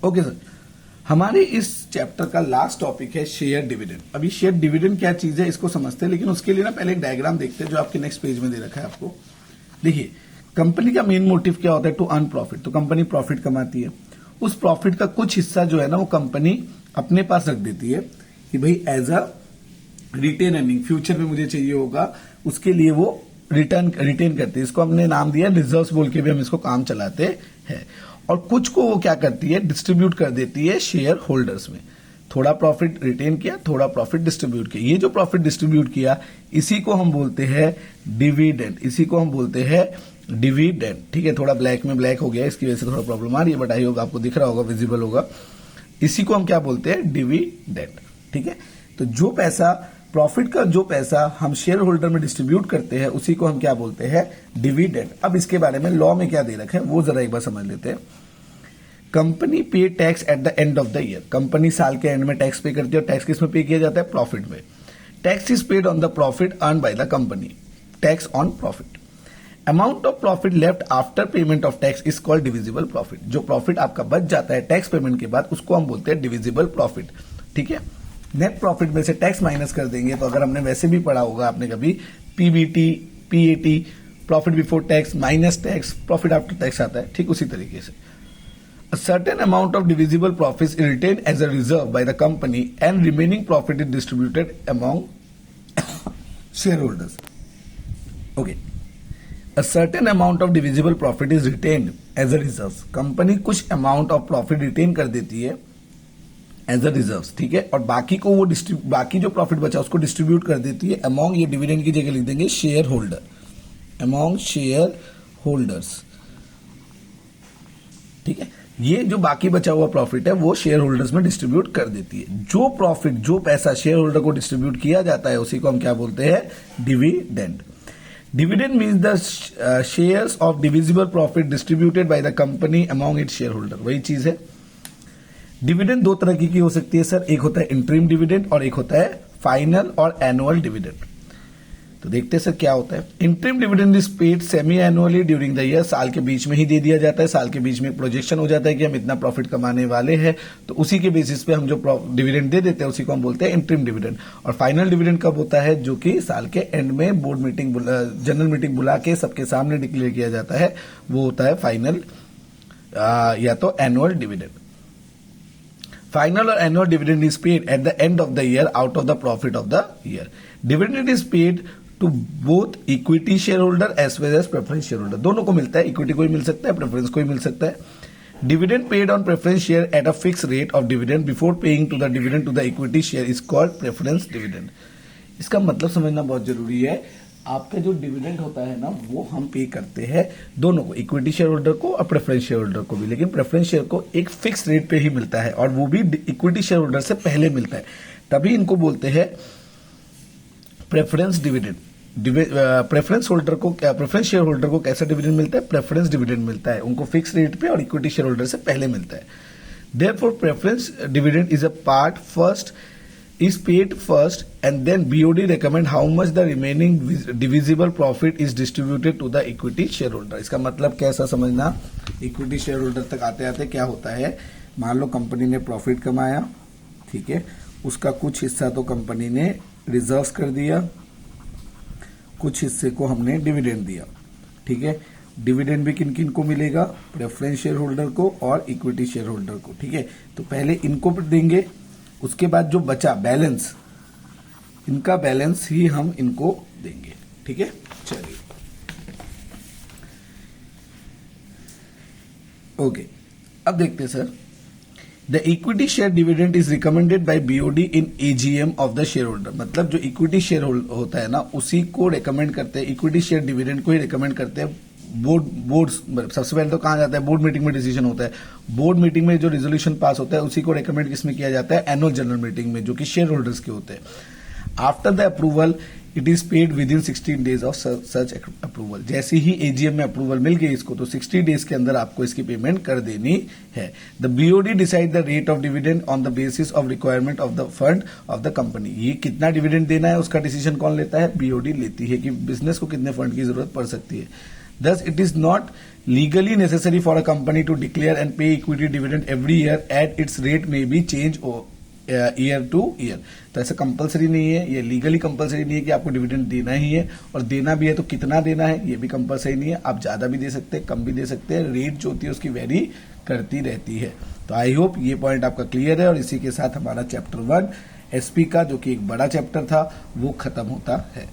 Okay sir, हमारे इस chapter का लास्ट टॉपिक है शेयर डिविडेंड। अभी शेयर डिविडेंड क्या चीज है इसको समझते हैं, लेकिन उसके लिए ना पहले एक डायग्राम देखते हैं जो आपके नेक्स्ट पेज में दे रखा है आपको। देखिए, कंपनी का मेन मोटिव क्या होता है? To earn profit. तो कंपनी प्रॉफिट कमाती है, उस प्रॉफिट का कुछ हिस्सा जो है ना वो कंपनी अपने पास रख देती है कि भाई as a retained earning, future में मुझे चाहिए होगा, उसके लिए वो रिटेन करती है। इसको हमने नाम दिया रिजर्व्स बोल के भी हम इसको काम चलाते हैं। और कुछ को वो क्या करती है? डिस्ट्रीब्यूट कर देती है शेयर होल्डर्स में। थोड़ा प्रॉफिट रिटेन किया, थोड़ा प्रॉफिट डिस्ट्रीब्यूट किया। ये जो प्रॉफिट डिस्ट्रीब्यूट किया इसी को हम बोलते हैं डिविडेंड, इसी को हम बोलते हैं डिविडेंड। ठीक है, थोड़ा ब्लैक में ब्लैक हो गया, इसकी वजह से थोड़ा प्रॉब्लम आ रही है, बट आई होगा आपको दिख रहा होगा, विजिबल होगा। इसी को हम क्या बोलते हैं? डिविडेंड। ठीक है, तो जो पैसा प्रॉफिट का जो पैसा हम शेयर होल्डर में डिस्ट्रीब्यूट करते हैं उसी को हम क्या बोलते हैं? डिविडेंड। अब इसके बारे में लॉ में क्या दे रखा है वो जरा एक बार समझ लेते हैं। कंपनी पे tax at the end of the year. Company साल के एंड में टैक्स पे करती है, और टैक्स किस में पे किया जाता है? प्रॉफिट में। Tax is paid on the profit earn by the company. Tax on profit. Amount of profit left after payment of tax is called divisible profit. जो प्रॉफिट आपका बच जाता है टैक्स पेमेंट के बाद उसको हम बोलते हैं डिविजिबल प्रॉफिट। ठीक है, नेट प्रॉफिट में से टैक्स माइनस कर देंगे। तो अगर हमने वैसे भी पढ़ा होगा आपने कभी, PBT, PAT, profit before tax minus tax, profit after tax आता है, ठीक उसी तरीके से। A certain amount of divisible profits is retained as a reserve by the company and remaining profit is distributed among shareholders. Okay. A certain amount of divisible profit is retained as a reserve. Company कुछ amount of profit retain कर देती है as a reserve. ठीक है, और बाकी को वो बाकी जो प्रॉफिट बचा उसको डिस्ट्रीब्यूट कर देती है अमॉन्ग, ये डिविडेंड की जगह लिख देंगे share holder, among share holders. ठीक है, ये जो बाकी बचा हुआ प्रॉफिट है वो शेयर होल्डर्स में डिस्ट्रीब्यूट कर देती है। जो प्रॉफिट, जो पैसा शेयर होल्डर को डिस्ट्रीब्यूट किया जाता है उसी को हम क्या बोलते हैं? Dividend. Dividend means the shares of divisible profit distributed by the company among its share holder. वही चीज है। डिविडेंड दो तरह की हो सकती है सर, एक होता है इंटरिम डिविडेंड और एक होता है फाइनल और एनुअल डिविडेंड। तो देखते हैं सर क्या होता है। Interim dividend is paid semi annually during the year. साल के बीच में ही दे दिया जाता है, साल के बीच में एक प्रोजेक्शन हो जाता है कि हम इतना प्रॉफिट कमाने वाले हैं, तो उसी के बेसिस पे हम जो डिविडेंड दे देते हैं उसी को हम बोलते हैं इंटरिम डिविडेंड। और फाइनल डिविडेंड कब होता है? जो कि साल के एंड में बोर्ड मीटिंग, जनरल मीटिंग बुला के सबके सामने डिक्लेयर किया जाता है, वो होता है फाइनल या तो annual dividend. Final or annual dividend is paid at the end of the year out of the profit of the year. Dividend is paid to both equity shareholder as well as preference shareholder. दोनों को मिलता है, equity को ही मिल सकता है, preference को ही मिल सकता है। Dividend paid on preference share at a fixed rate of dividend before paying to the dividend to the equity share is called preference dividend. इसका मतलब समझना बहुत जरूरी है। आपका जो डिविडेंड होता है ना वो हम पे करते हैं दोनों को, इक्विटी शेयर होल्डर को और प्रेफरेंस शेयर होल्डर को भी, लेकिन प्रेफरेंस शेयर को एक फिक्स रेट पे ही मिलता है और वो भी इक्विटी शेयर होल्डर से पहले मिलता है, तभी इनको बोलते हैं प्रेफरेंस डिविडेंड। प्रेफरेंस होल्डर को, प्रेफरेंस शेयर होल्डर को कैसा डिविडेंड मिलता है? प्रेफरेंस डिविडेंड मिलता है, उनको फिक्स रेट पे और इक्विटी शेयर होल्डर से पहले मिलता है। Therefore preference dividend is a part first is paid first and then BOD recommend how much the remaining divisible profit is distributed to the equity shareholder. इसका मतलब कैसा समझना? इक्विटी शेयर होल्डर तक आते आते क्या होता है, मान लो कंपनी ने प्रॉफिट कमाया, ठीक है, उसका कुछ हिस्सा तो कंपनी ने रिजर्व कर दिया, कुछ हिस्से को हमने डिविडेंड दिया। ठीक है, डिविडेंड भी किन किन को मिलेगा? प्रेफरेंस शेयर होल्डर को और इक्विटी शेयर होल्डर को। ठीक है, तो पहले इनको देंगे, उसके बाद जो बचा बैलेंस, इनका बैलेंस ही हम इनको देंगे। ठीक है, चलिए ओके, अब देखते हैं sir. The equity share dividend is recommended by BOD in AGM of the share holder. मतलब जो इक्विटी शेयर होता है ना उसी को रिकमेंड करते हैं, इक्विटी शेयर डिविडेंड को ही रिकमेंड करते हैं बोर्ड्स। सबसे पहले तो कहा जाता है बोर्ड मीटिंग में डिसीजन होता है, बोर्ड मीटिंग में जो रेजोल्यूशन पास होता है उसी को रिकमेंड किसमें किया जाता है? एनुअल जनरल मीटिंग में, जो कि शेयर होल्डर्स के होते हैं। After the approval it is paid with in 16 days of such approval. जैसे ही एजीएम में अप्रूवल मिल गई इसको तो 60 डेज के अंदर आपको इसकी पेमेंट कर देनी है। The BOD decide the rate of dividend on the basis of requirement of the fund of the company. ये कितना डिविडेंड देना है उसका डिसीजन कौन लेता है? बीओडी लेती है कि बिजनेस को कितने फंड की जरूरत पड़ सकती है। Thus, it is not legally necessary for a company to declare and pay equity dividend every year, and its rate may be changed year two year. तो ऐसा कंपलसरी नहीं है, ये लीगली कंपलसरी नहीं है कि आपको डिविडेंड देना ही है, और देना भी है तो कितना देना है ये भी कंपलसरी नहीं है। आप ज्यादा भी दे सकते हैं, कम भी दे सकते हैं, रेट जो होती है उसकी वेरी करती रहती है। तो आई होप ये पॉइंट आपका क्लियर है, और इसी के साथ हमारा चैप्टर 1 एसपी का, जो कि एक बड़ा चैप्टर था, वो खत्म होता है।